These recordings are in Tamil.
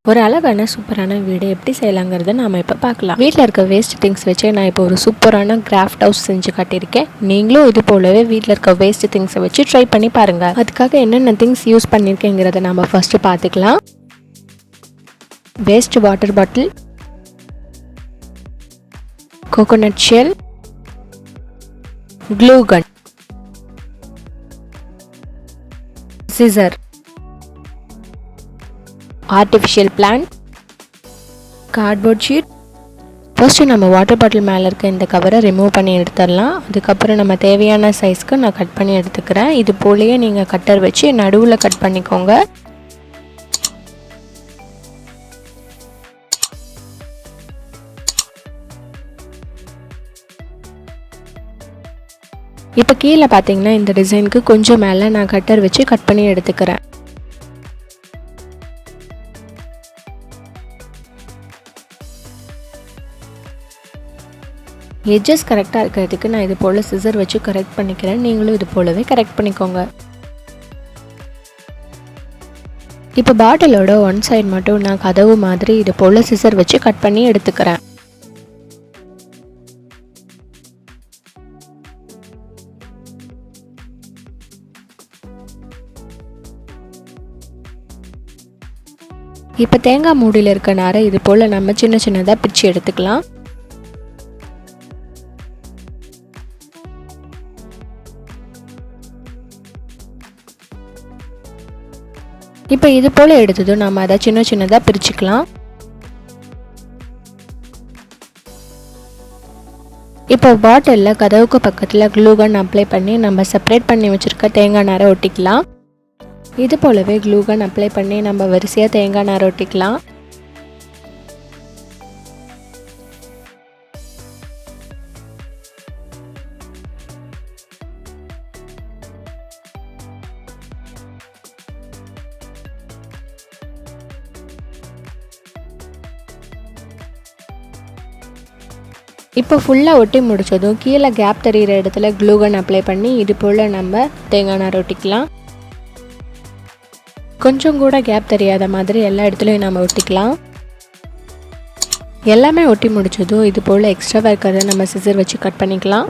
ஒரு அழகான சூப்பரான வீடு எப்படி செய்யலாங்கிறத நாம் இப்போ பார்க்கலாம். வீட்டில் இருக்க வேஸ்ட் திங்ஸ் வச்சு நான் இப்போ ஒரு சூப்பரான கிராஃப்ட் ஹவுஸ் செஞ்சு காட்டியிருக்கேன். நீங்களும் இது போலவே வீட்டில் இருக்க வேஸ்ட் திங்ஸை வச்சு ட்ரை பண்ணி பாருங்கள். அதுக்காக என்னென்ன திங்ஸ் யூஸ் பண்ணியிருக்கேங்கிறத நம்ம ஃபர்ஸ்ட் பார்த்துக்கலாம். Waste water bottle, coconut shell, glue gun, scissor, artificial plant, cardboard sheet. First நம்ம வாட்டர் பாட்டில் மேலே இருக்க இந்த கவரை ரிமூவ் பண்ணி எடுத்துடலாம். அதுக்கப்புறம் நம்ம தேவையான சைஸ்க்கு நான் கட் பண்ணி எடுத்துக்கிறேன். இது போலயே நீங்கள் கட்டர் வச்சு நடுவில் கட் பண்ணிக்கோங்க. இப்போ கீழே பார்த்தீங்கன்னா இந்த டிசைனுக்கு கொஞ்சம் மேலே நான் கட்டர் வச்சு கட் பண்ணி எடுத்துக்கிறேன். எட்ஜஸ் கரெக்டாக இருக்கிறதுக்கு நான் இது போல் சிசர் வச்சு கரெக்ட் பண்ணிக்கிறேன். நீங்களும் இது போலவே கரெக்ட் பண்ணிக்கோங்க. இப்போ பாட்டிலோட ஒன் சைடு மட்டும் நான் கதவு மாதிரி இது போல் சிசர் வச்சு கட் பண்ணி எடுத்துக்கிறேன். இப்போ தேங்காய் மூடியில் இருக்க நாரை இது போல் நம்ம சின்ன சின்னதாக பிரித்து எடுத்துக்கலாம். இப்போ இது போல் எடுத்ததும் நம்ம அதை சின்ன சின்னதாக பிரிச்சுக்கலாம். இப்போ பாட்டிலில் கதவுக்கு பக்கத்தில் க்ளூகன் அப்ளை பண்ணி நம்ம செப்பரேட் பண்ணி வச்சுருக்க தேங்காய் நாரை ஒட்டிக்கலாம். இது போலவே க்ளூகன் அப்ளை பண்ணி நம்ம வரிசையாக தேங்காய் நாரை ஒட்டிக்கலாம். இப்போ ஃபுல்லாக ஒட்டி முடித்ததும் கீழே கேப் தெரிகிற இடத்துல க்ளூகன் அப்ளை பண்ணி இது போல் நம்ம தேங்காய் நார் ஒட்டிக்கலாம். கொஞ்சம் கூட கேப் தெரியாத மாதிரி எல்லா இடத்துலையும் நம்ம ஒட்டிக்கலாம். எல்லாமே ஒட்டி முடித்ததும் இது போல் எக்ஸ்ட்ராவாக இருக்கிறத நம்ம சிசர் வச்சு கட் பண்ணிக்கலாம்.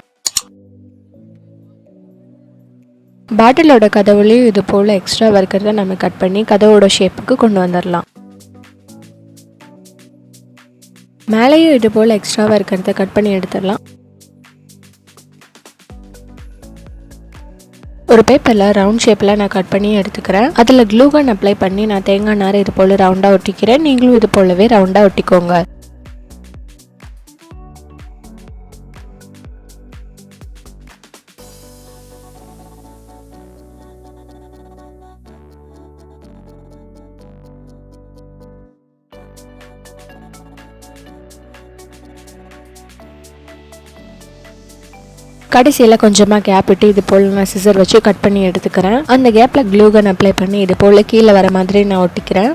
பாட்டிலோட கதவுலையும் இது போல் எக்ஸ்ட்ராவாக இருக்கிறத நம்ம கட் பண்ணி கதவோட ஷேப்புக்கு கொண்டு வந்துடலாம். மேலேயும் இது போல் எக்ஸ்ட்ராவாக இருக்கிறத கட் பண்ணி எடுத்துடலாம். ஒரு பேப்பரில் ரவுண்ட் ஷேப்பில் நான் கட் பண்ணி எடுத்துக்கிறேன். அதில் க்ளூகன் அப்ளை பண்ணி நான் தேங்காய் நார் இது போல் ரவுண்டாக ஒட்டிக்கிறேன். நீங்களும் இது போலவே ரவுண்டாக ஒட்டிக்கோங்க. கடைசியில் கொஞ்சமாக கேப் விட்டு இது போல் நான் சிசர் வச்சு கட் பண்ணி எடுத்துக்கிறேன். அந்த கேப்பில் க்ளூகன் அப்ளை பண்ணி இது போல் கீழே வர மாதிரி நான் ஒட்டிக்கிறேன்.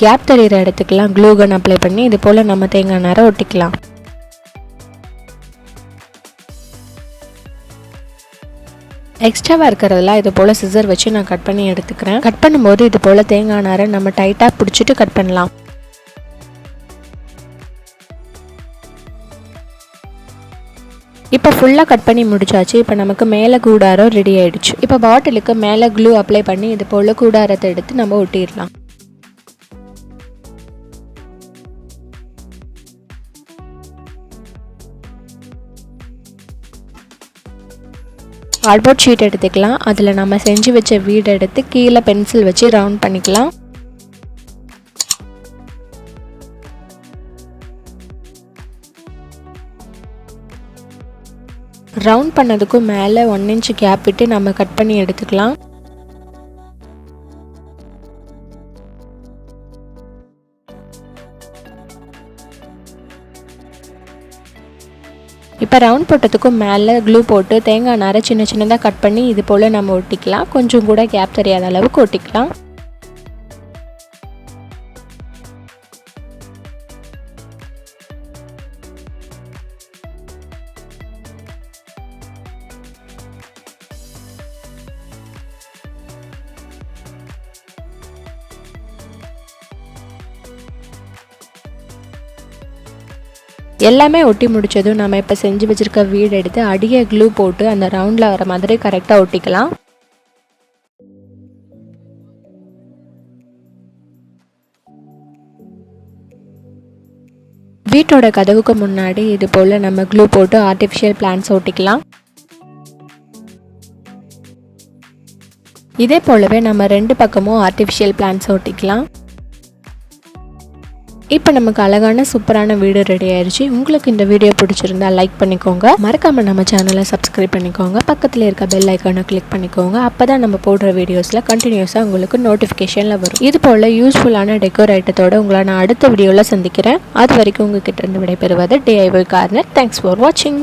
கேப் தெரிகிற இடத்துக்கெல்லாம் க்ளூகன் அப்ளை பண்ணி இது போல் நம்ம தேங்காய் நாரை ஒட்டிக்கலாம். எக்ஸ்ட்ராவாக இருக்கிறதெல்லாம் இது போல் சிசர் வச்சு நான் கட் பண்ணி எடுத்துக்கிறேன். கட் பண்ணும்போது இது போல் தேங்காய் நாரை நம்ம டைட்டாக பிடிச்சிட்டு கட் பண்ணலாம். இப்போ ஃபுல்லாக கட் பண்ணி முடிச்சாச்சு. இப்போ நமக்கு மேலே கூடாரம் ரெடி ஆகிடுச்சு. இப்போ பாட்டிலுக்கு மேலே க்ளூ அப்ளை பண்ணி இது போல் கூடாரத்தை எடுத்து நம்ம ஒட்டிடலாம். கார்ட்போர்ட் ஷீட் எடுத்துக்கலாம். அதில் நம்ம செஞ்சு வச்ச வீடு எடுத்து கீழே பென்சில் வச்சு ரவுண்ட் பண்ணிக்கலாம். ரவுண்ட் பண்ணதுக்கும் மேலே 1 இன்ச் கேப் விட்டு நம்ம கட் பண்ணி எடுத்துக்கலாம். இப்போ ரவுண்ட் போட்டதுக்கும் மேலே க்ளூ போட்டு தேங்காய் நாரை சின்ன சின்னதாக கட் பண்ணி இது போல் நம்ம ஒட்டிக்கலாம். கொஞ்சம் கூட கேப் தெரியாத அளவுக்கு ஒட்டிக்கலாம். எல்லாமே ஒட்டி முடிச்சதும் நம்ம இப்போ செஞ்சு வச்சிருக்க வீடு எடுத்து அடியை க்ளூ போட்டு அந்த ரவுண்டில் வர மாதிரி கரெக்டாக ஒட்டிக்கலாம். வீட்டோட கதவுக்கு முன்னாடி இது போல் நம்ம க்ளூ போட்டு ஆர்டிஃபிஷியல் பிளான்ட்ஸ் ஒட்டிக்கலாம். இதே போலவே நம்ம 2 பக்கமும் ஆர்டிஃபிஷியல் பிளான்ட்ஸ் ஒட்டிக்கலாம். இப்போ நமக்கு அழகான சூப்பரான வீடு ரெடி ஆயிடுச்சு. உங்களுக்கு இந்த வீடியோ பிடிச்சிருந்தா லைக் பண்ணிக்கோங்க, மறக்காமல் நம்ம சேனலை சப்ஸ்கிரைப் பண்ணிக்கோங்க, பக்கத்தில் இருக்க பெல் ஐக்கானை கிளிக் பண்ணிக்கோங்க. அப்போ தான் நம்ம போடுற வீடியோஸில் கண்டினியூஸாக உங்களுக்கு நோட்டிஃபிகேஷனில் வரும். இது போல் யூஸ்ஃபுல்லான டெக்கோர் ஐட்டத்தோடு உங்களை நான் அடுத்த வீடியோவில் சந்திக்கிறேன். அது வரைக்கும் உங்ககிட்ட இருந்து விடைபெறுவது DIY கார்னர். தேங்க்ஸ் ஃபார் வாட்சிங்.